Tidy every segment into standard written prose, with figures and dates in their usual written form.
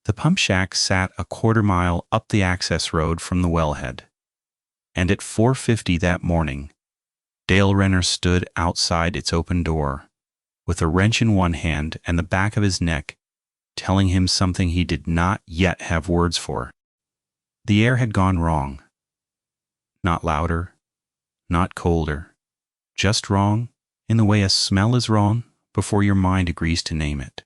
The pump shack sat a quarter-mile up the access road from the wellhead, and at 4:50 that morning, Dale Renner stood outside its open door, with a wrench in one hand and the back of his neck, telling him something he did not yet have words for. The air had gone wrong. Not louder, not colder, just wrong in the way a smell is wrong before your mind agrees to name it.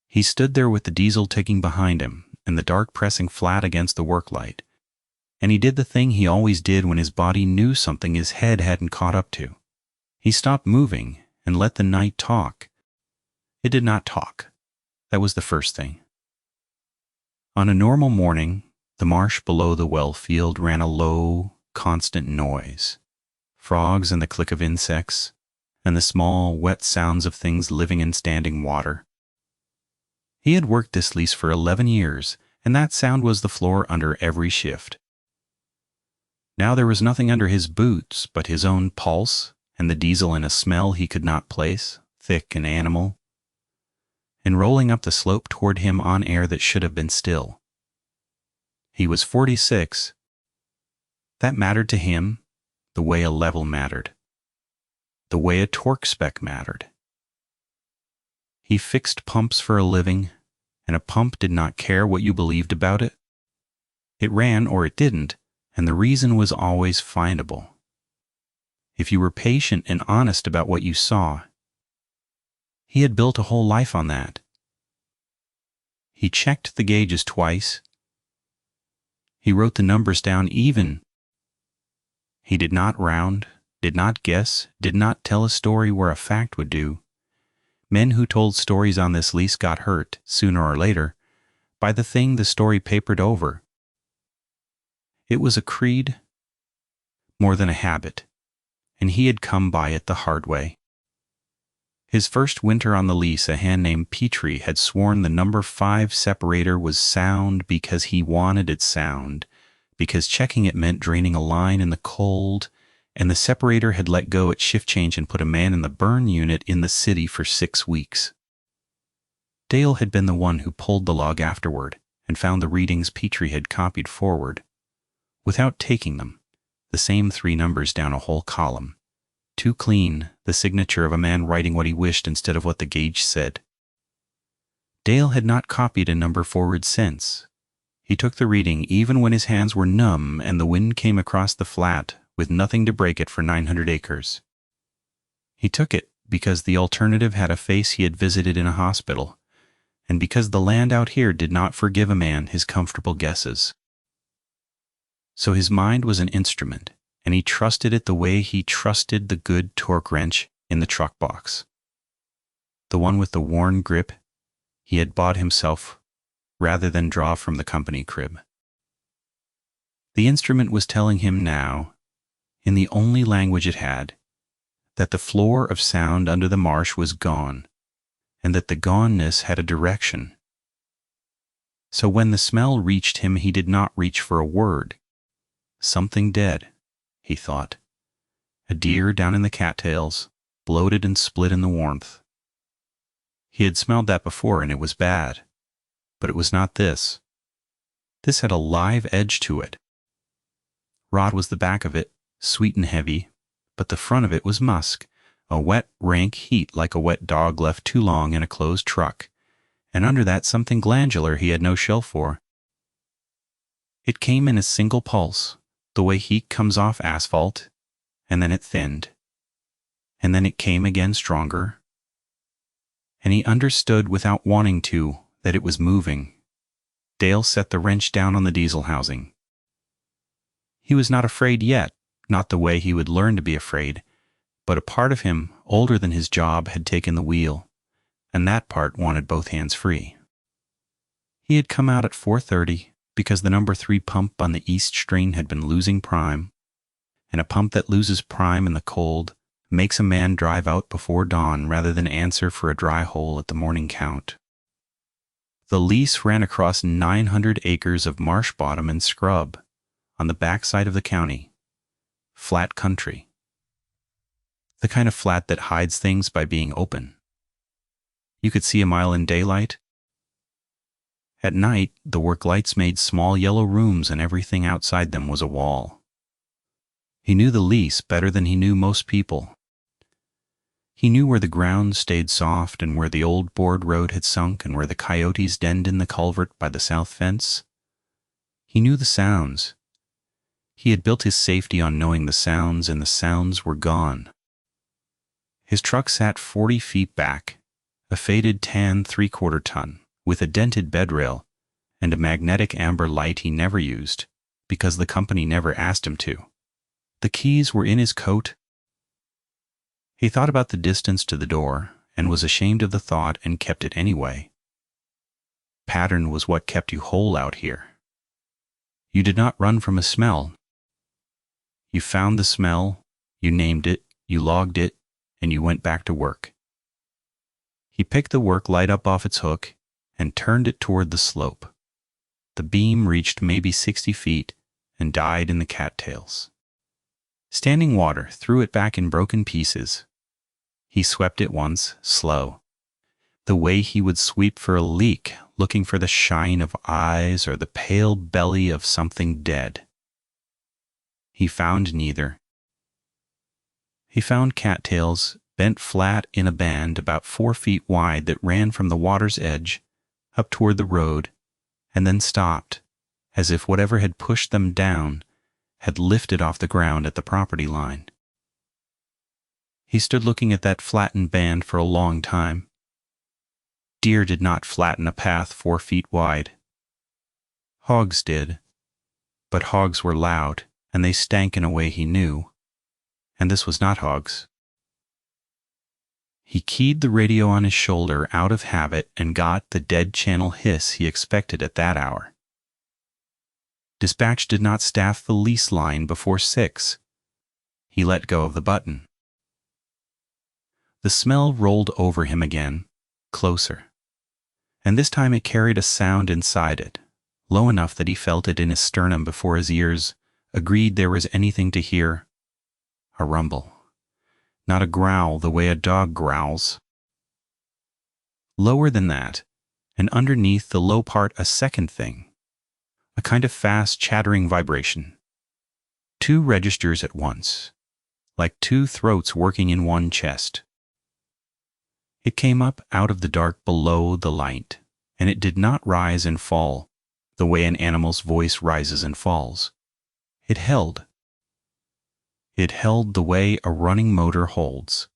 He stood there with the diesel ticking behind him and the dark pressing flat against the work light, and he did the thing he always did when his body knew something his head hadn't caught up to. He stopped moving and let the night talk. It did not talk. That was the first thing. On a normal morning, the marsh below the well field ran a low, constant noise. Frogs and the click of insects, and the small, wet sounds of things living in standing water. He had worked this lease for 11 years, and that sound was the floor under every shift. Now there was nothing under his boots but his own pulse and the diesel in a smell he could not place, thick and animal, and rolling up the slope toward him on air that should have been still. He was 46. That mattered to him the way a level mattered, the way a torque spec mattered. He fixed pumps for a living, and a pump did not care what you believed about it. It ran or it didn't, and the reason was always findable. If you were patient and honest about what you saw, he had built a whole life on that. He checked the gauges twice. He wrote the numbers down even. He did not round, did not guess, did not tell a story where a fact would do. Men who told stories on this lease got hurt, sooner or later, by the thing the story papered over. It was a creed more than a habit, and he had come by it the hard way. His first winter on the lease, a hand named Petrie had sworn the number 5 separator was sound because he wanted it sound, because checking it meant draining a line in the cold, and the separator had let go at shift change and put a man in the burn unit in the city for 6 weeks. Dale had been the one who pulled the log afterward and found the readings Petrie had copied forward, without taking them, the same 3 numbers down a whole column. Too clean, the signature of a man writing what he wished instead of what the gauge said. Dale had not copied a number forward since. He took the reading even when his hands were numb and the wind came across the flat with nothing to break it for 900 acres. He took it because the alternative had a face he had visited in a hospital, and because the land out here did not forgive a man his comfortable guesses. So his mind was an instrument, and he trusted it the way he trusted the good torque wrench in the truck box. The one with the worn grip he had bought himself rather than draw from the company crib. The instrument was telling him now, in the only language it had, that the floor of sound under the marsh was gone, and that the goneness had a direction. So when the smell reached him, he did not reach for a word. Something dead, he thought. A deer down in the cattails, bloated and split in the warmth. He had smelled that before, and it was bad. But it was not this. This had a live edge to it. Rot was the back of it, sweet and heavy, but the front of it was musk, a wet, rank heat like a wet dog left too long in a closed truck, and under that something glandular he had no shell for. It came in a single pulse, the way heat comes off asphalt, and then it thinned, and then it came again stronger, and he understood without wanting to that it was moving. Dale set the wrench down on the diesel housing. He was not afraid yet, not the way he would learn to be afraid, but a part of him, older than his job, had taken the wheel, and that part wanted both hands free. He had come out at 4:30 because the number 3 pump on the east strain had been losing prime, and a pump that loses prime in the cold makes a man drive out before dawn rather than answer for a dry hole at the morning count. The lease ran across 900 acres of marsh bottom and scrub on the backside of the county. Flat country. The kind of flat that hides things by being open. You could see a mile in daylight, At night, the work lights made small yellow rooms and everything outside them was a wall. He knew the lease better than he knew most people. He knew where the ground stayed soft and where the old board road had sunk and where the coyotes denned in the culvert by the south fence. He knew the sounds. He had built his safety on knowing the sounds, and the sounds were gone. His truck sat 40 feet back, a faded tan 3/4 ton, with a dented bedrail and a magnetic amber light he never used, because the company never asked him to. The keys were in his coat. He thought about the distance to the door and was ashamed of the thought and kept it anyway. Pattern was what kept you whole out here. You did not run from a smell. You found the smell, you named it, you logged it, and you went back to work. He picked the work light up off its hook and turned it toward the slope. The beam reached maybe 60 feet and died in the cattails. Standing water threw it back in broken pieces. He swept it once, slow, the way he would sweep for a leak, looking for the shine of eyes or the pale belly of something dead. He found neither. He found cattails bent flat in a band about 4 feet wide that ran from the water's edge up toward the road and then stopped, as if whatever had pushed them down had lifted off the ground at the property line. He stood looking at that flattened band for a long time. Deer did not flatten a path 4 feet wide. Hogs did, but hogs were loud, and they stank in a way he knew, and this was not hogs. He keyed the radio on his shoulder out of habit and got the dead channel hiss he expected at that hour. Dispatch did not staff the lease line before 6. He let go of the button. The smell rolled over him again, closer, and this time it carried a sound inside it, low enough that he felt it in his sternum before his ears agreed there was anything to hear. A rumble, not a growl the way a dog growls. Lower than that, and underneath the low part a second thing, a kind of fast chattering vibration. 2 registers at once, like 2 throats working in one chest. It came up out of the dark below the light, and it did not rise and fall the way an animal's voice rises and falls. It held. It held the way a running motor holds.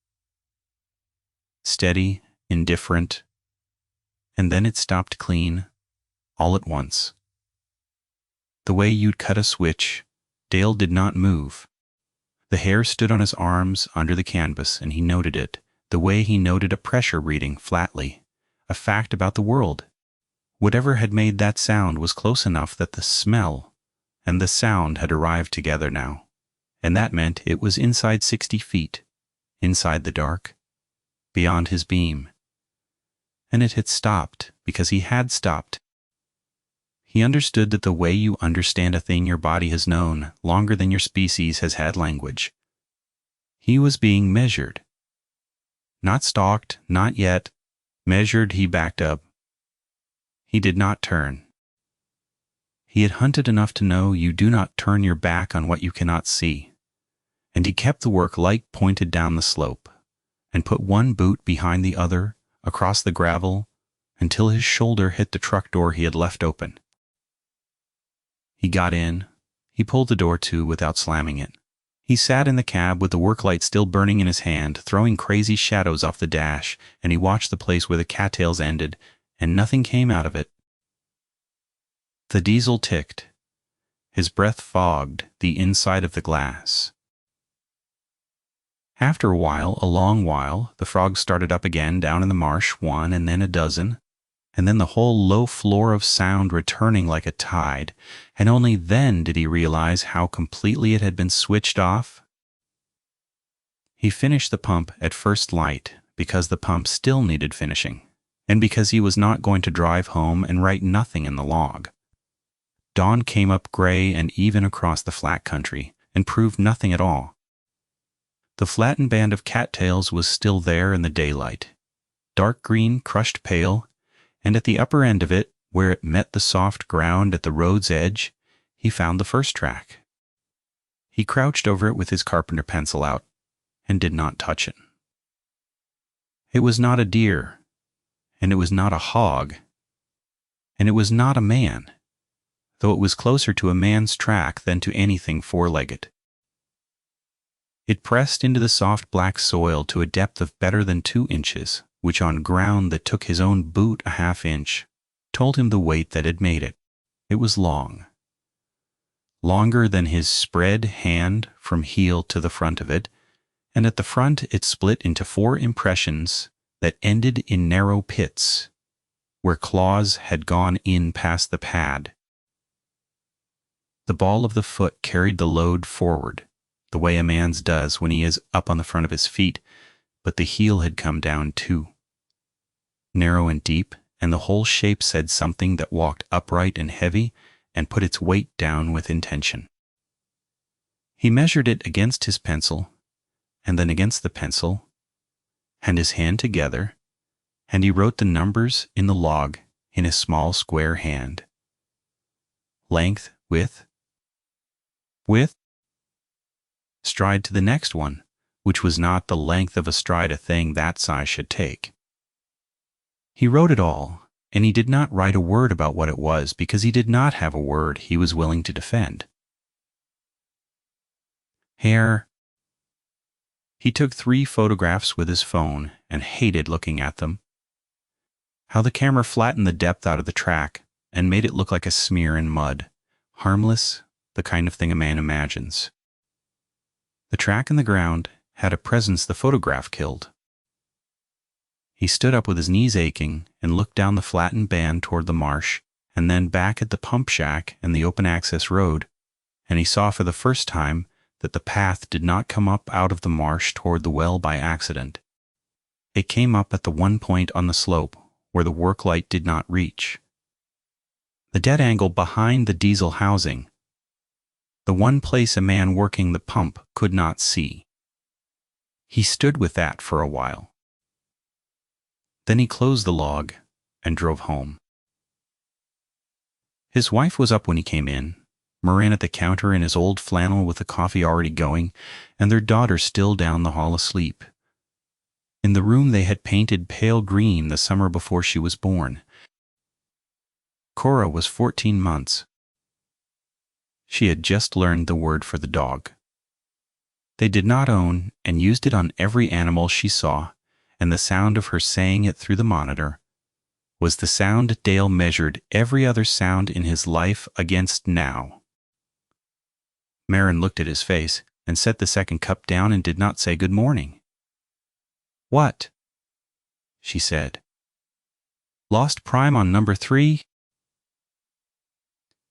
Steady, indifferent, and then it stopped clean, all at once. The way you'd cut a switch, Dale did not move. The hair stood on his arms under the canvas, and he noted it, the way he noted a pressure reading flatly, a fact about the world. Whatever had made that sound was close enough that the smell and the sound had arrived together now, and that meant it was inside 60 feet, inside the dark, beyond his beam. And it had stopped because he had stopped. He understood that the way you understand a thing your body has known longer than your species has had language. He was being measured. Not stalked, not yet. Measured, he backed up. He did not turn. He had hunted enough to know you do not turn your back on what you cannot see. And he kept the work light pointed down the slope, and put one boot behind the other across the gravel until his shoulder hit the truck door he had left open. He got in. He pulled the door to without slamming it. He sat in the cab with the work light still burning in his hand, throwing crazy shadows off the dash, and he watched the place where the cattails ended, and nothing came out of it. The diesel ticked. His breath fogged the inside of the glass. After a while, a long while, the frogs started up again down in the marsh, 1 and then a dozen, and then the whole low floor of sound returning like a tide, and only then did he realize how completely it had been switched off. He finished the pump at first light because the pump still needed finishing, and because he was not going to drive home and write nothing in the log. Dawn came up gray and even across the flat country and proved nothing at all. The flattened band of cattails was still there in the daylight, dark green, crushed pale, and at the upper end of it, where it met the soft ground at the road's edge, he found the first track. He crouched over it with his carpenter pencil out and did not touch it. It was not a deer, and it was not a hog, and it was not a man, though it was closer to a man's track than to anything four-legged. It pressed into the soft black soil to a depth of better than 2 inches, which on ground that took his own boot a half-inch, told him the weight that had made it. It was long. Longer than his spread hand from heel to the front of it, and at the front it split into 4 impressions that ended in narrow pits, where claws had gone in past the pad. The ball of the foot carried the load forward, the way a man's does when he is up on the front of his feet, but the heel had come down too. Narrow and deep, and the whole shape said something that walked upright and heavy and put its weight down with intention. He measured it against his pencil, and then against the pencil, and his hand together, and he wrote the numbers in the log in his small square hand. Length, width, stride to the next one, which was not the length of a stride a thing that size should take. He wrote it all, and he did not write a word about what it was because he did not have a word he was willing to defend. Hair. He took 3 photographs with his phone and hated looking at them. How the camera flattened the depth out of the track and made it look like a smear in mud, harmless, the kind of thing a man imagines. The track and the ground had a presence the photograph killed. He stood up with his knees aching and looked down the flattened band toward the marsh and then back at the pump shack and the open access road, and he saw for the first time that the path did not come up out of the marsh toward the well by accident. It came up at the one point on the slope where the work light did not reach. The dead angle behind the diesel housing, the one place a man working the pump could not see. He stood with that for a while. Then he closed the log and drove home. His wife was up when he came in, Moran at the counter in his old flannel with the coffee already going, and their daughter still down the hall asleep. In the room they had painted pale green the summer before she was born. Cora was 14 months. She had just learned the word for the dog. They did not own and used it on every animal she saw, and the sound of her saying it through the monitor was the sound Dale measured every other sound in his life against now. Marin looked at his face and set the second cup down and did not say good morning. "What?" she said. "Lost prime on number 3?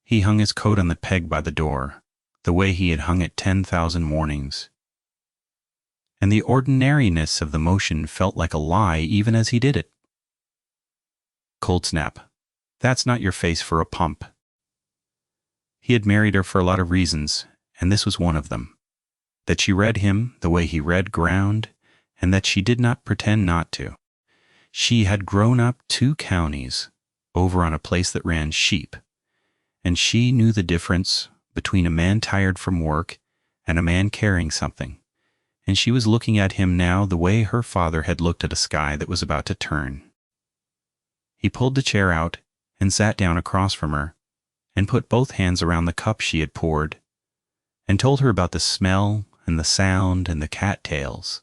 He hung his coat on the peg by the door, the way he had hung it 10,000 mornings. And the ordinariness of the motion felt like a lie even as he did it. Cold snap. That's not your face for a pump. He had married her for a lot of reasons, and this was one of them. That she read him the way he read ground, and that she did not pretend not to. She had grown up 2 counties over on a place that ran sheep, and she knew the difference between a man tired from work and a man carrying something, and she was looking at him now the way her father had looked at a sky that was about to turn. He pulled the chair out and sat down across from her and put both hands around the cup she had poured and told her about the smell and the sound and the cattails.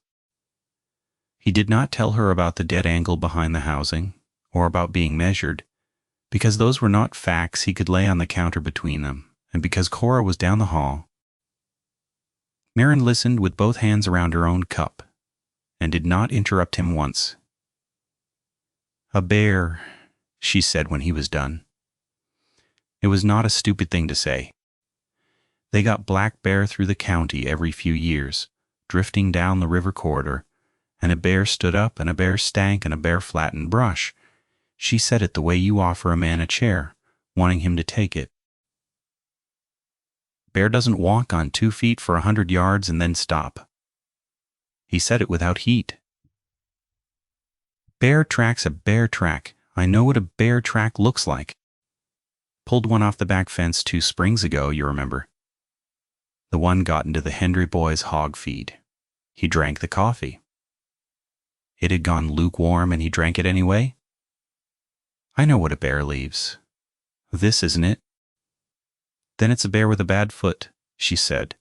He did not tell her about the dead angle behind the housing or about being measured, because those were not facts he could lay on the counter between them, and because Cora was down the hall. Marin listened with both hands around her own cup and did not interrupt him once. "A bear," she said when he was done. It was not a stupid thing to say. They got black bear through the county every few years, drifting down the river corridor, and a bear stood up and a bear stank and a bear flattened brush. She said it the way you offer a man a chair, wanting him to take it. Bear doesn't walk on 2 feet for 100 yards and then stop. He said it without heat. Bear track's a bear track. I know what a bear track looks like. Pulled one off the back fence 2 springs ago, you remember. The one got into the Hendry boy's hog feed. He drank the coffee. It had gone lukewarm and he drank it anyway. I know what a bear leaves. This isn't it. Then it's a bear with a bad foot, she said.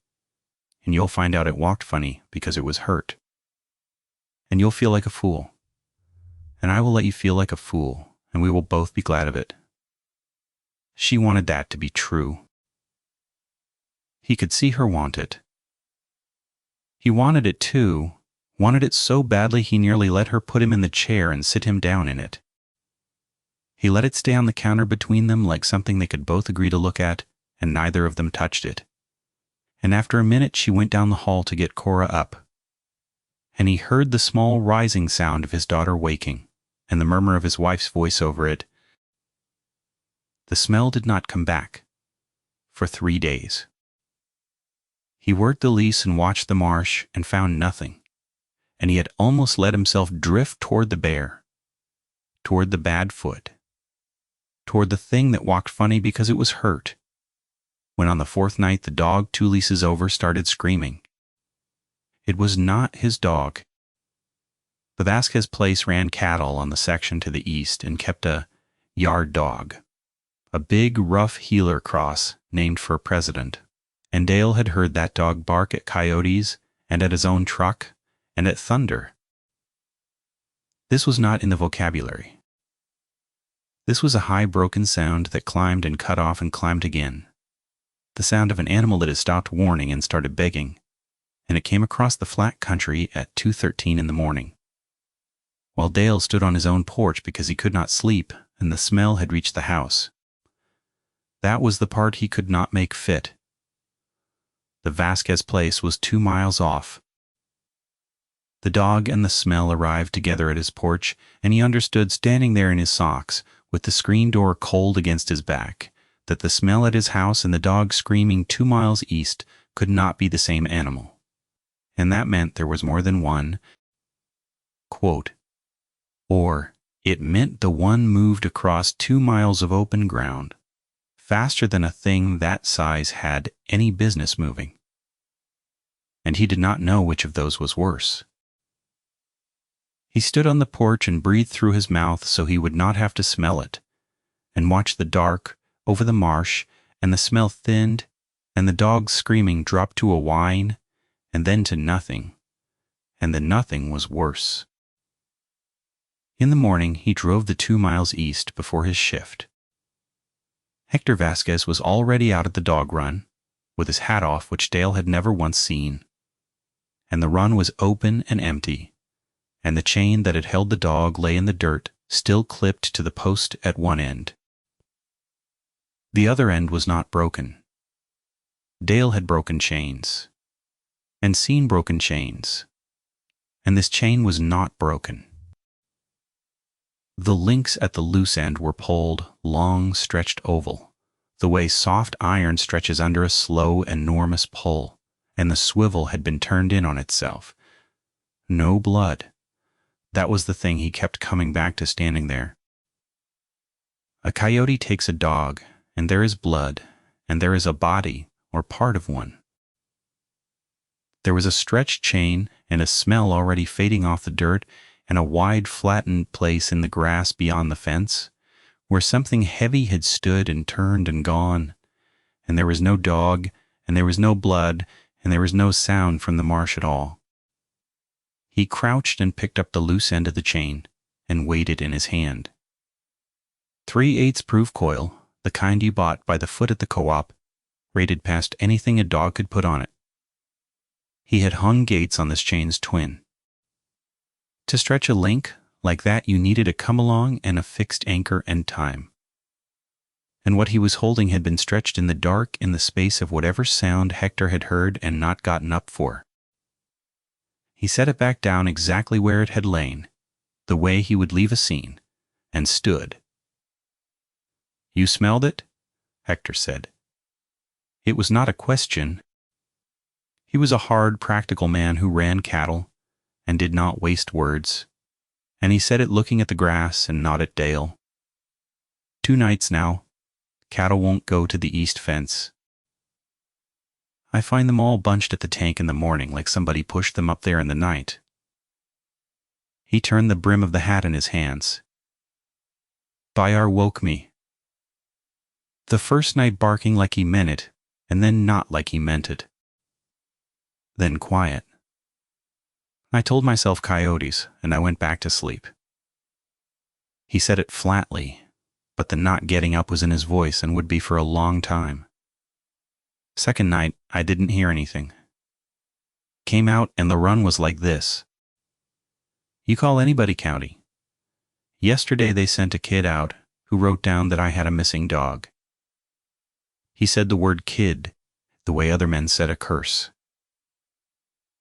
And you'll find out it walked funny because it was hurt. And you'll feel like a fool. And I will let you feel like a fool, and we will both be glad of it. She wanted that to be true. He could see her want it. He wanted it too, wanted it so badly he nearly let her put him in the chair and sit him down in it. He let it stay on the counter between them like something they could both agree to look at, and neither of them touched it. And after a minute she went down the hall to get Cora up. And he heard the small rising sound of his daughter waking, and the murmur of his wife's voice over it. The smell did not come back for 3 days. He worked the lease and watched the marsh and found nothing, and he had almost let himself drift toward the bear, toward the bad foot, toward the thing that walked funny because it was hurt, when on the 4th night the dog 2 leases over started screaming. It was not his dog. The Vasquez place ran cattle on the section to the east and kept a yard dog, a big, rough heeler cross named for a president. And Dale had heard that dog bark at coyotes and at his own truck and at thunder. This was not in the vocabulary. This was a high broken sound that climbed and cut off and climbed again. The sound of an animal that had stopped warning and started begging, and it came across the flat country at 2:13 in the morning. While Dale stood on his own porch because he could not sleep and the smell had reached the house. That was the part he could not make fit. The Vasquez place was 2 miles off. The dog and the smell arrived together at his porch, and he understood, standing there in his socks, with the screen door cold against his back, that the smell at his house and the dog screaming 2 miles east could not be the same animal. And that meant there was more than one. Quote, or it meant the one moved across 2 miles of open ground, faster than a thing that size had any business moving. And he did not know which of those was worse. He stood on the porch and breathed through his mouth so he would not have to smell it, and watched the dark over the marsh, and the smell thinned, and the dog's screaming dropped to a whine, and then to nothing, and the nothing was worse. In the morning he drove the 2 miles east before his shift. Hector Vasquez was already out at the dog run, with his hat off, which Dale had never once seen, and the run was open and empty, and the chain that had held the dog lay in the dirt, still clipped to the post at one end. The other end was not broken. Dale had broken chains, and seen broken chains, and this chain was not broken. The links at the loose end were pulled, long, stretched oval, the way soft iron stretches under a slow, enormous pull, and the swivel had been turned in on itself. No blood. That was the thing he kept coming back to, standing there. A coyote takes a dog, and there is blood, and there is a body, or part of one. There was a stretched chain and a smell already fading off the dirt, and a wide flattened place in the grass beyond the fence, where something heavy had stood and turned and gone, and there was no dog, and there was no blood, and there was no sound from the marsh at all. He crouched and picked up the loose end of the chain, and weighed it in his hand. 3/8 proof coil, the kind you bought by the foot at the co-op, rated past anything a dog could put on it. He had hung gates on this chain's twin. To stretch a link like that you needed a come-along and a fixed anchor and time. And what he was holding had been stretched in the dark in the space of whatever sound Hector had heard and not gotten up for. He set it back down exactly where it had lain, the way he would leave a scene, and stood. "You smelled it?" Hector said. It was not a question. He was a hard, practical man who ran cattle and did not waste words, and he said it looking at the grass and not at Dale. 2 nights now, Cattle won't go to the east fence. I find them all bunched at the tank in the morning like somebody pushed them up there in the night." He turned the brim of the hat in his hands. Bayar woke me. The first night barking like he meant it, and then not like he meant it. Then quiet. I told myself coyotes, and I went back to sleep. He said it flatly, but the not getting up was in his voice and would be for a long time. Second night, I didn't hear anything. Came out and the run was like this. You call anybody county. Yesterday they sent a kid out who wrote down that I had a missing dog. He said the word kid the way other men said a curse.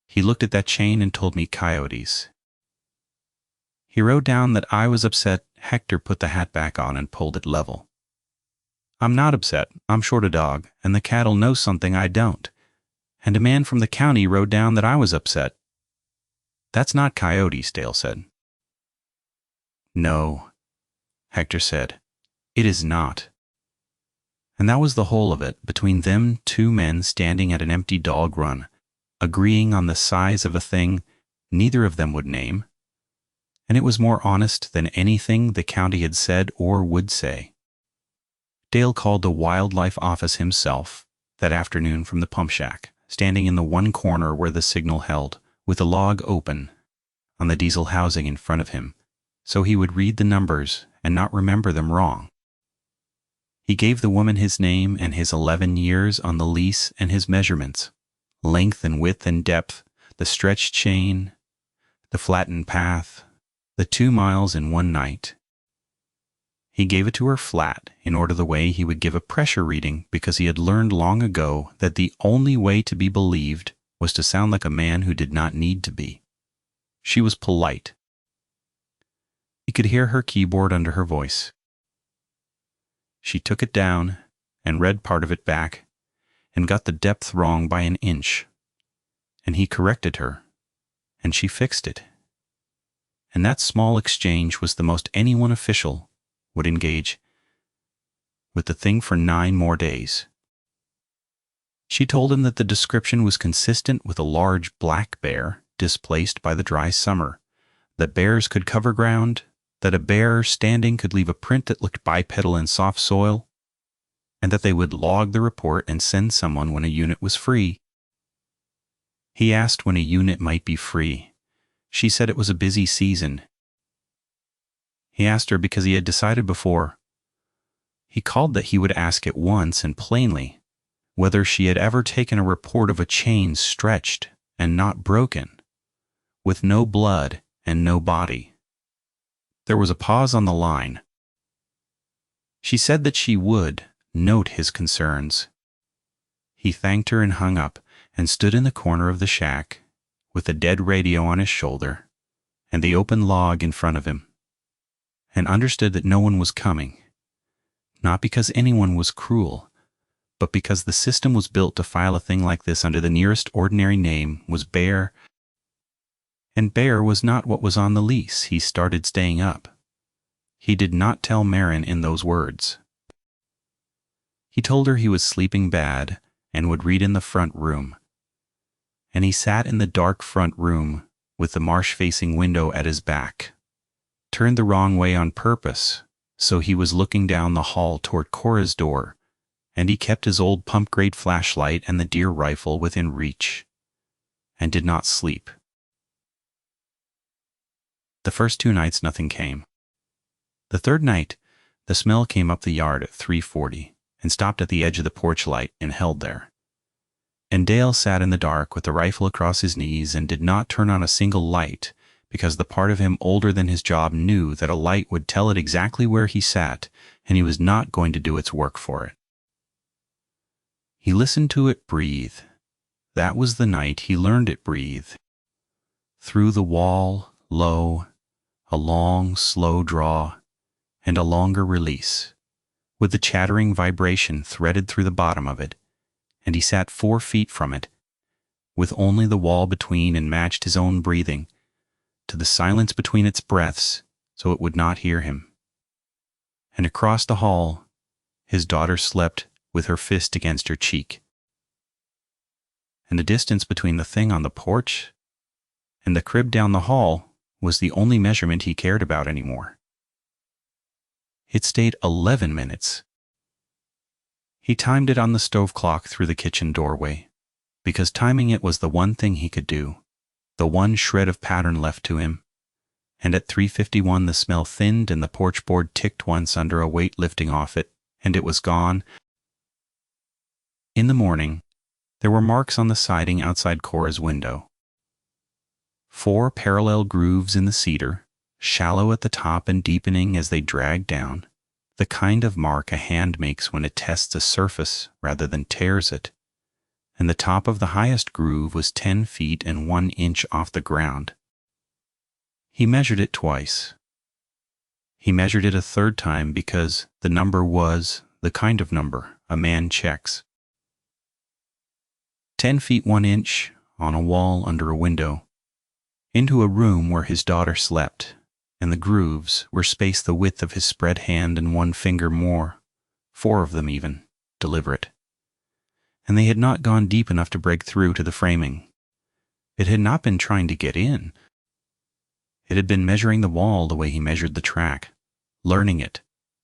He looked at that chain and told me coyotes. He wrote down that I was upset Hector put the hat back on and pulled it level. I'm not upset. I'm short a dog, and the cattle know something I don't. And a man from the county wrote down that I was upset. That's not coyotes, Dale said. No, Hector said. It is not. And that was the whole of it, between them two men standing at an empty dog run, agreeing on the size of a thing neither of them would name. And it was more honest than anything the county had said or would say. Dale called the wildlife office himself that afternoon from the pump shack, standing in the one corner where the signal held, with a log open on the diesel housing in front of him, so he would read the numbers and not remember them wrong. He gave the woman his name and his 11 years on the lease and his measurements, length and width and depth, the stretched chain, the flattened path, the 2 miles in one night. He gave it to her flat in order the way he would give a pressure reading, because he had learned long ago that the only way to be believed was to sound like a man who did not need to be. She was polite. He could hear her keyboard under her voice. She took it down and read part of it back and got the depth wrong by an inch. And he corrected her, and she fixed it. And that small exchange was the most anyone official would engage with the thing for 9 more days. She told him that the description was consistent with a large black bear displaced by the dry summer, that bears could cover ground, that a bear standing could leave a print that looked bipedal in soft soil, and that they would log the report and send someone when a unit was free. He asked when a unit might be free. She said it was a busy season. He asked her because he had decided before. He called that he would ask at once and plainly whether she had ever taken a report of a chain stretched and not broken, with no blood and no body. There was a pause on the line. She said that she would note his concerns. He thanked her and hung up and stood in the corner of the shack with the dead radio on his shoulder and the open log in front of him, and understood that no one was coming, not because anyone was cruel, but because the system was built to file a thing like this under the nearest ordinary name was Bear, and Bear was not what was on the lease. He started staying up. He did not tell Marin in those words. He told her he was sleeping bad and would read in the front room. And he sat in the dark front room with the marsh-facing window at his back, turned the wrong way on purpose, so he was looking down the hall toward Cora's door, and he kept his old pump-grade flashlight and the deer rifle within reach, and did not sleep. The first 2 nights nothing came. The third night, the smell came up the yard at 3:40 and stopped at the edge of the porch light and held there. And Dale sat in the dark with the rifle across his knees and did not turn on a single light, because the part of him older than his job knew that a light would tell it exactly where he sat, and he was not going to do its work for it. He listened to it breathe. That was the night he learned it breathe. Through the wall, low, a long, slow draw, and a longer release, with the chattering vibration threaded through the bottom of it, and he sat 4 feet from it, with only the wall between, and matched his own breathing to the silence between its breaths so it would not hear him. And across the hall, His daughter slept with her fist against her cheek. And the distance between the thing on the porch and the crib down the hall was the only measurement he cared about anymore. It stayed 11 minutes. He timed it on the stove clock through the kitchen doorway, because timing it was the one thing he could do, the one shred of pattern left to him. And at 3:51 the smell thinned and the porch board ticked once under a weight lifting off it, and it was gone. In the morning, there were marks on the siding outside Cora's window. 4 parallel grooves in the cedar, shallow at the top and deepening as they dragged down, the kind of mark a hand makes when it tests a surface rather than tears it. And the top of the highest groove was 10 feet and 1 inch off the ground. He measured it twice. He measured it a third time because the number was the kind of number a man checks. 10 feet 1 inch on a wall under a window, into a room where his daughter slept, and the grooves were spaced the width of his spread hand and 1 finger more, 4 of them even, deliberate. And they had not gone deep enough to break through to the framing. It had not been trying to get in. It had been measuring the wall the way he measured the track, learning it,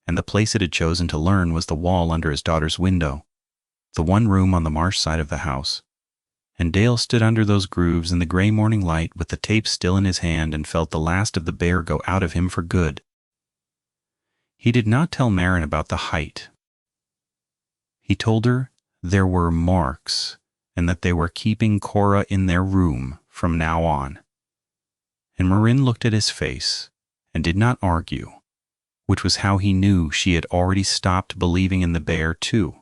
and the place it had chosen to learn was the wall under his daughter's window, the one room on the marsh side of the house. And Dale stood under those grooves in the gray morning light with the tape still in his hand and felt the last of the bear go out of him for good. He did not tell Marin about the height. He told her there were marks and that they were keeping Cora in their room from now on. And Marin looked at his face and did not argue, which was how he knew she had already stopped believing in the bear too.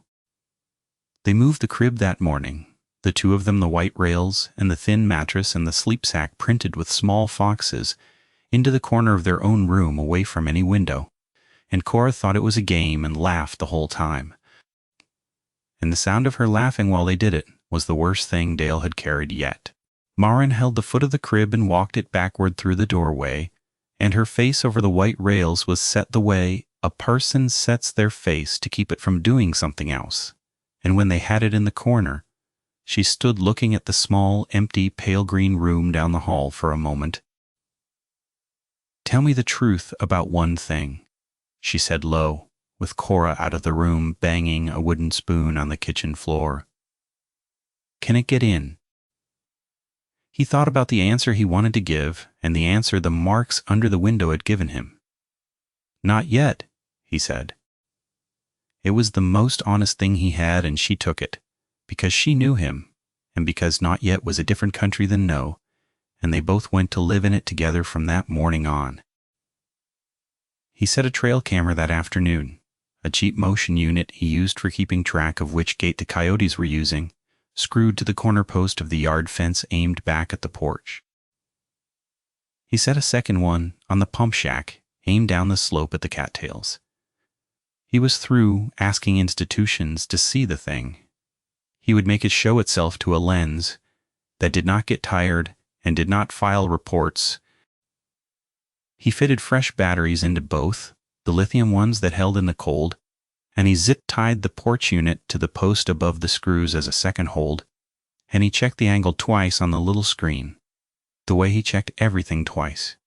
They moved the crib that morning, the 2 of them, the white rails and the thin mattress and the sleep sack printed with small foxes, into the corner of their own room away from any window, and Cora thought it was a game and laughed the whole time. And the sound of her laughing while they did it was the worst thing Dale had carried yet. Marin held the foot of the crib and walked it backward through the doorway, and her face over the white rails was set the way a person sets their face to keep it from doing something else. And when they had it in the corner, she stood looking at the small, empty, pale green room down the hall for a moment. "Tell me the truth about one thing," she said low, with Cora out of the room banging a wooden spoon on the kitchen floor. "Can it get in?" He thought about the answer he wanted to give and the answer the marks under the window had given him. "Not yet," he said. It was the most honest thing he had, and she took it, because she knew him, and because not yet was a different country than no, and they both went to live in it together from that morning on. He set a trail camera that afternoon, a cheap motion unit he used for keeping track of which gate the coyotes were using, screwed to the corner post of the yard fence aimed back at the porch. He set a second one on the pump shack aimed down the slope at the cattails. He was through asking institutions to see the thing. He would make it show itself to a lens that did not get tired and did not file reports. He fitted fresh batteries into both, the lithium ones that held in the cold, and he zip-tied the porch unit to the post above the screws as a second hold, and he checked the angle twice on the little screen, the way he checked everything twice.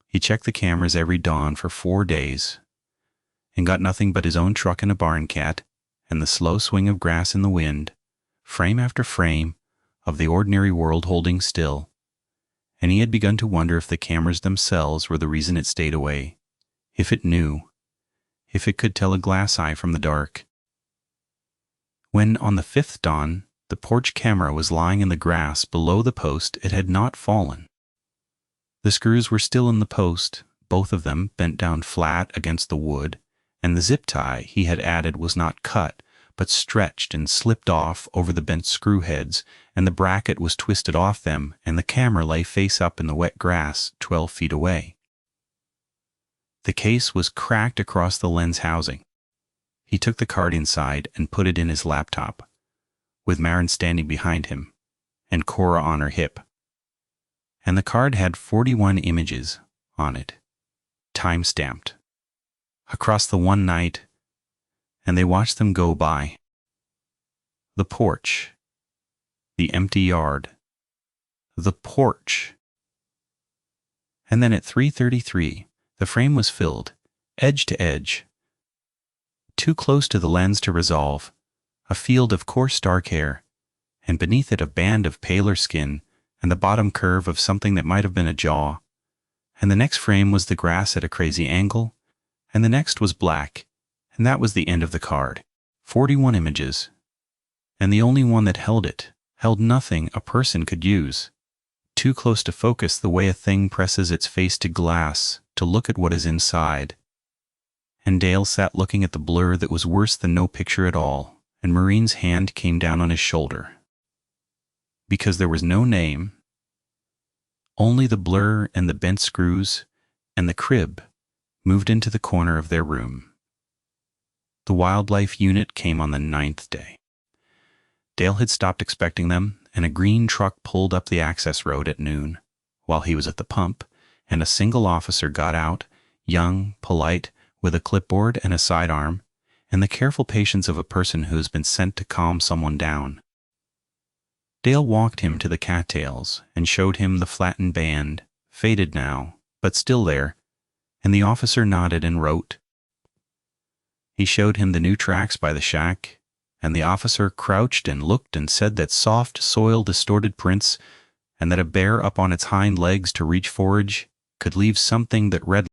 He checked the cameras every dawn for 4 days, and got nothing but his own truck and a barn cat, and the slow swing of grass in the wind, frame after frame, of the ordinary world holding still. And he had begun to wonder if the cameras themselves were the reason it stayed away, if it knew, if it could tell a glass eye from the dark. When, on the 5th dawn, the porch camera was lying in the grass below the post, it had not fallen. The screws were still in the post, both of them bent down flat against the wood, and the zip tie he had added was not cut, but stretched and slipped off over the bent screw heads, and the bracket was twisted off them, and the camera lay face up in the wet grass 12 feet away. The case was cracked across the lens housing. He took the card inside and put it in his laptop, with Marin standing behind him, and Cora on her hip. And the card had 41 images on it, time-stamped, across the one night and they watched them go by. The porch. The empty yard. The porch. And then at 3:33, the frame was filled, edge to edge. Too close to the lens to resolve, a field of coarse dark hair, and beneath it a band of paler skin and the bottom curve of something that might have been a jaw. And the next frame was the grass at a crazy angle, and the next was black, and that was the end of the card. 41 images. And the only one that held nothing a person could use. Too close to focus the way a thing presses its face to glass to look at what is inside. And Dale sat looking at the blur that was worse than no picture at all, and Maureen's hand came down on his shoulder. Because there was no name, only the blur and the bent screws and the crib moved into the corner of their room. The wildlife unit came on the 9th day. Dale had stopped expecting them, and a green truck pulled up the access road at noon, while he was at the pump, and a single officer got out, young, polite, with a clipboard and a sidearm, and the careful patience of a person who has been sent to calm someone down. Dale walked him to the cattails and showed him the flattened band, faded now, but still there, and the officer nodded and wrote. He showed him the new tracks by the shack, and the officer crouched and looked and said that soft soil distorted prints, and that a bear up on its hind legs to reach forage could leave something that read